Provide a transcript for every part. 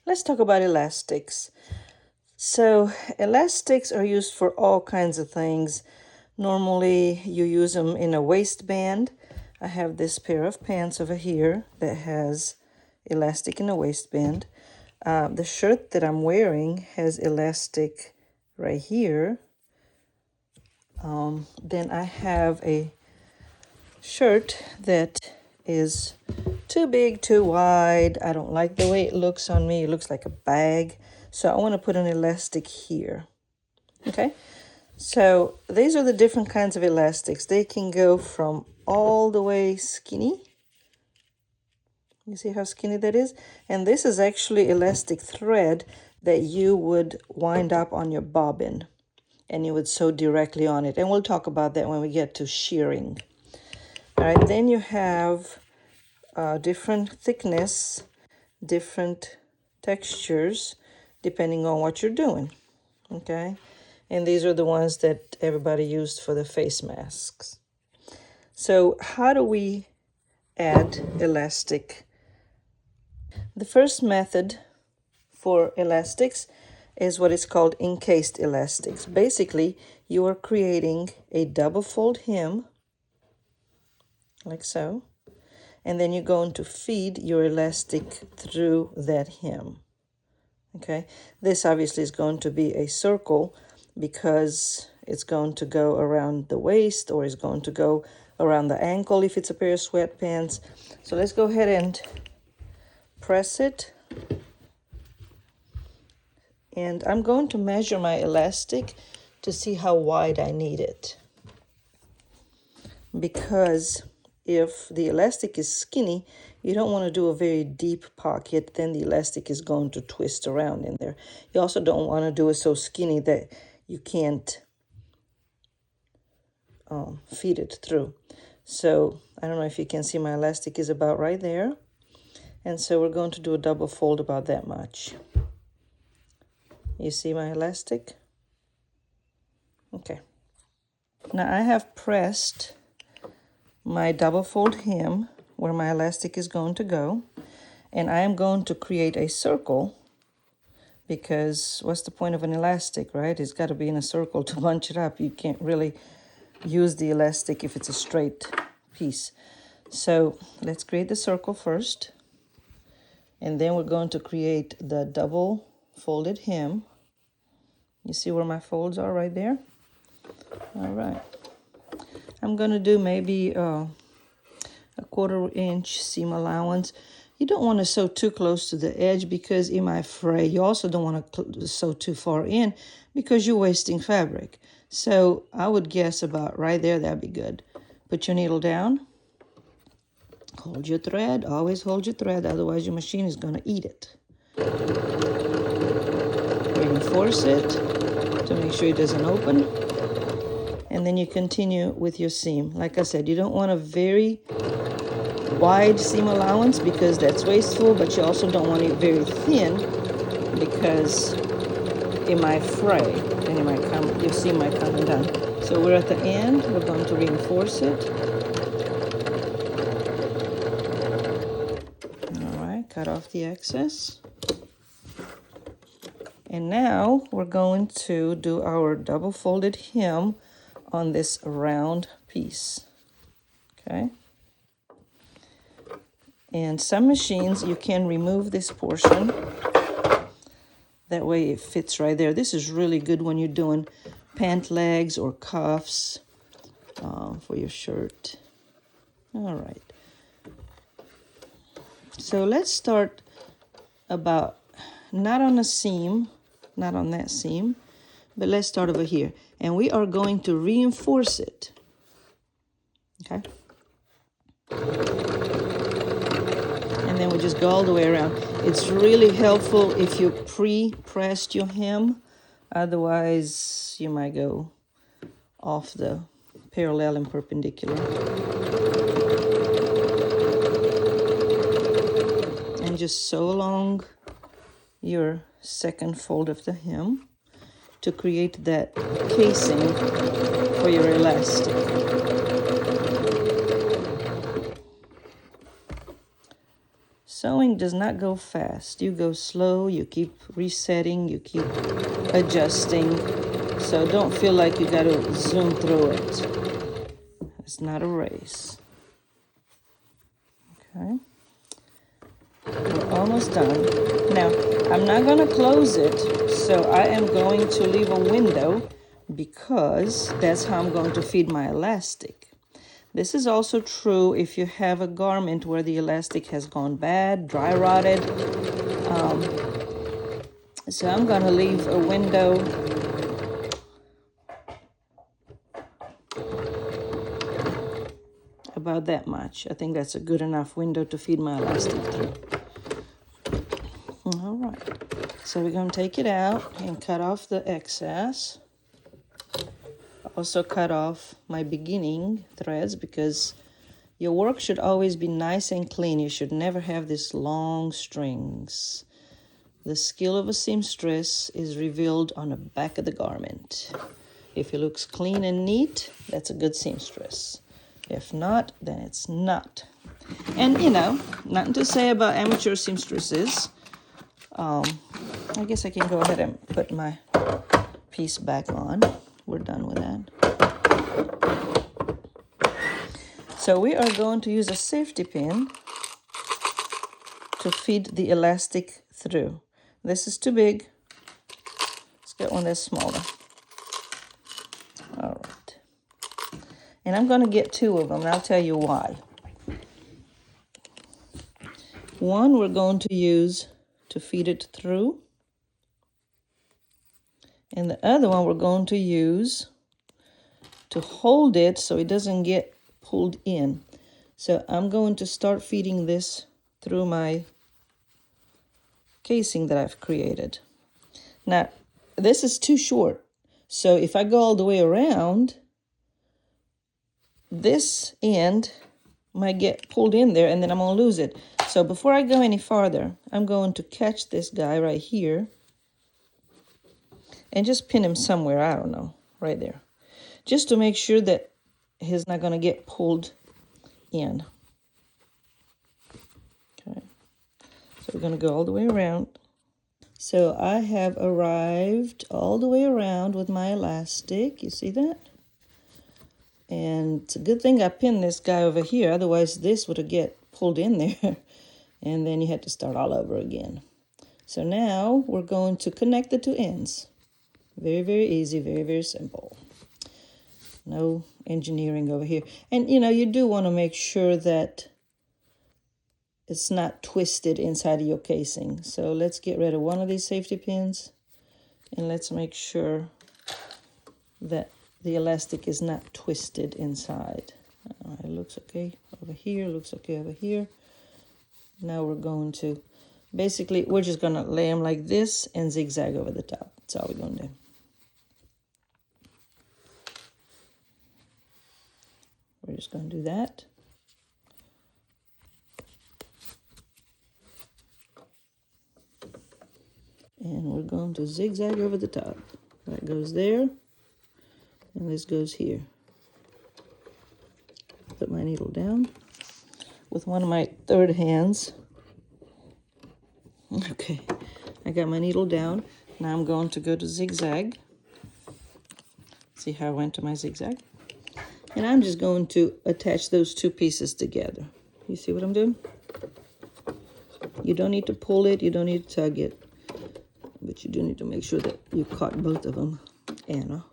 Let's talk about elastics. So elastics are used for all kinds of things. Normally you use them in a waistband. I have this pair of pants over here that has elastic in a waistband. The shirt that I'm wearing has elastic right here. Then I have a shirt that is too big, too wide. I don't like the way it looks on me. It looks like a bag. So I want to put an elastic here. Okay, so these are the different kinds of elastics. They can go from all the way skinny. You see how skinny that is? And this is actually elastic thread that you would wind up on your bobbin and you would sew directly on it. And we'll talk about that when we get to shearing. All right, then you have different thickness, different textures, depending on what you're doing, okay? And these are the ones that everybody used for the face masks. So how do we add elastic? The first method for elastics is what is called encased elastics. Basically, you are creating a double fold hem, like so, and then you're going to feed your elastic through that hem. Okay, this obviously is going to be a circle because it's going to go around the waist, or it's going to go around the ankle if it's a pair of sweatpants. So let's go ahead and press it. And I'm going to measure my elastic to see how wide I need it. Because if the elastic is skinny, you don't want to do a very deep pocket, then the elastic is going to twist around in there. You also don't want to do it so skinny that you can't feed it through. So I don't know if you can see, my elastic is about right there. And so we're going to do a double fold about that much. You see my elastic? Okay. Now I have pressed my double fold hem where my elastic is going to go, and I am going to create a circle, because what's the point of an elastic, right? It's got to be in a circle to bunch it up. You can't really use the elastic if it's a straight piece. So let's create the circle first, and then we're going to create the double folded hem. You see where my folds are right there? All right. I'm going to do maybe a 1/4 inch seam allowance. You don't want to sew too close to the edge because it might fray. You also don't want to sew too far in because you're wasting fabric. So I would guess about right there, that'd be good. Put your needle down. Hold your thread. Always hold your thread, otherwise your machine is going to eat it. Reinforce it to make sure it doesn't open. And then you continue with your seam. Like I said, you don't want a very wide seam allowance because that's wasteful, but you also don't want it very thin because it might fray and it might come, your seam might come undone. So we're at the end, we're going to reinforce it. All right, cut off the excess. And now we're going to do our double folded hem on this round piece, okay? And some machines, you can remove this portion. That way it fits right there. This is really good when you're doing pant legs or cuffs for your shirt. All right. So let's start about, not on the seam, not on that seam, but let's start over here. And we are going to reinforce it, okay? And then we just go all the way around. It's really helpful if you pre-pressed your hem. Otherwise, you might go off the parallel and perpendicular. And just sew along your second fold of the hem to create that casing for your elastic. Sewing does not go fast. You go slow, you keep resetting, you keep adjusting. So don't feel like you got to zoom through it. It's not a race. Okay. We're almost done. Now, I'm not going to close it, so I am going to leave a window because that's how I'm going to feed my elastic. This is also true if you have a garment where the elastic has gone bad, dry rotted. So I'm going to leave a window about that much. I think that's a good enough window to feed my elastic through. All right, so we're going to take it out and cut off the excess. Also cut off my beginning threads because your work should always be nice and clean. You should never have these long strings. The skill of a seamstress is revealed on the back of the garment. If it looks clean and neat, that's a good seamstress. If not, then it's not. And you know, nothing to say about amateur seamstresses. I guess I can go ahead and put my piece back on. We're done with that. So we are going to use a safety pin to feed the elastic through. This is too big. Let's get one that's smaller. All right. And I'm going to get two of them, and I'll tell you why. One we're going to use to feed it through. And the other one we're going to use to hold it so it doesn't get pulled in. So I'm going to start feeding this through my casing that I've created. Now, this is too short. So if I go all the way around, this end might get pulled in there and then I'm going to lose it. So before I go any farther, I'm going to catch this guy right here and just pin him somewhere, I don't know, right there. Just to make sure that he's not going to get pulled in. Okay. So we're going to go all the way around. So I have arrived all the way around with my elastic. You see that? And it's a good thing I pinned this guy over here. Otherwise, this would have get pulled in there. And then you had to start all over again. So now we're going to connect the two ends. Very, very easy, very, very simple. No engineering over here. And, you know, you do want to make sure that it's not twisted inside of your casing. So let's get rid of one of these safety pins. And let's make sure that the elastic is not twisted inside. It looks okay over here, looks okay over here. Now we're going to, basically, we're just going to lay them like this and zigzag over the top. That's all we're going to do. We're just going to do that. And we're going to zigzag over the top. That goes there, and this goes here. Put my needle down with one of my third hands. Okay, I got my needle down. Now I'm going to go to zigzag. See how I went to my zigzag? And I'm just going to attach those two pieces together. You see what I'm doing? You don't need to pull it, you don't need to tug it, but you do need to make sure that you caught both of them, Anna.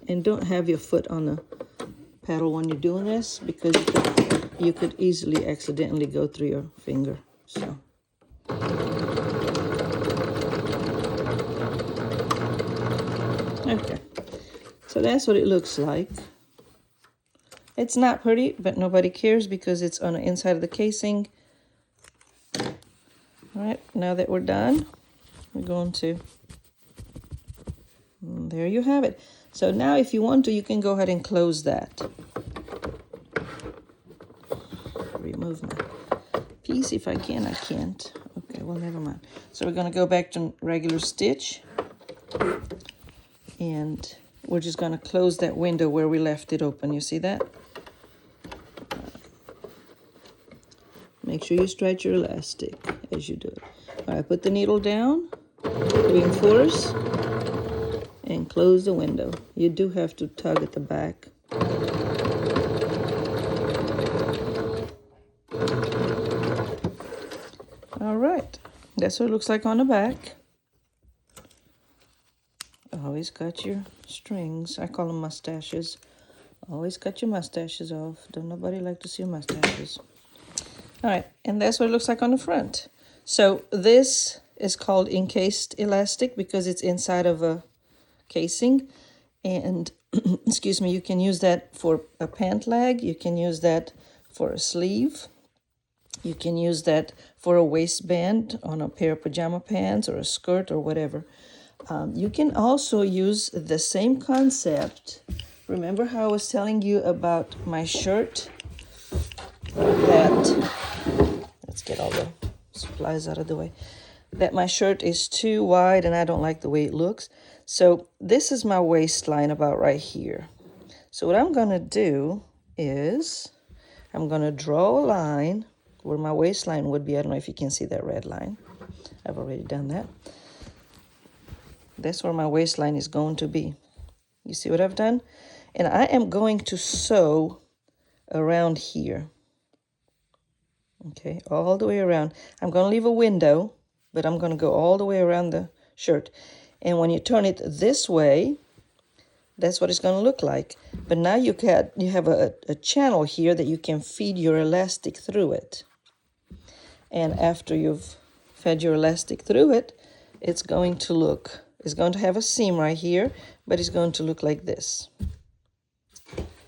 And don't have your foot on the pedal when you're doing this, because you could easily accidentally go through your finger. So. Okay. So that's what it looks like. It's not pretty, but nobody cares because it's on the inside of the casing. All right, now that we're done, we're going to, there you have it. So now if you want to, you can go ahead and close that. Remove my piece. If I can, I can't. Okay, well, never mind. So we're going to go back to regular stitch. And we're just going to close that window where we left it open. You see that? sure you stretch your elastic as you do it. All right, put the needle down, reinforce, and close the window. You do have to tug at the back. All right, that's what it looks like on the back. Always cut your strings. I call them mustaches. Always cut your mustaches off. Don't nobody like to see your mustaches. All right, and that's what it looks like on the front. So this is called encased elastic because it's inside of a casing. And excuse me, you can use that for a pant leg. You can use that for a sleeve. You can use that for a waistband on a pair of pajama pants or a skirt or whatever. You can also use the same concept. Remember how I was telling you about my shirt? That, let's get all the supplies out of the way. That my shirt is too wide and I don't like the way it looks. So this is my waistline about right here. So what I'm going to do is I'm going to draw a line where my waistline would be. I don't know if you can see that red line. I've already done that. That's where my waistline is going to be. You see what I've done? And I am going to sew around here. Okay, all the way around. I'm going to leave a window, but I'm going to go all the way around the shirt. And when you turn it this way, that's what it's going to look like. But now you have a channel here that you can feed your elastic through it. And after you've fed your elastic through it, it's going to have a seam right here, but it's going to look like this.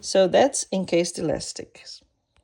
So that's encased elastic.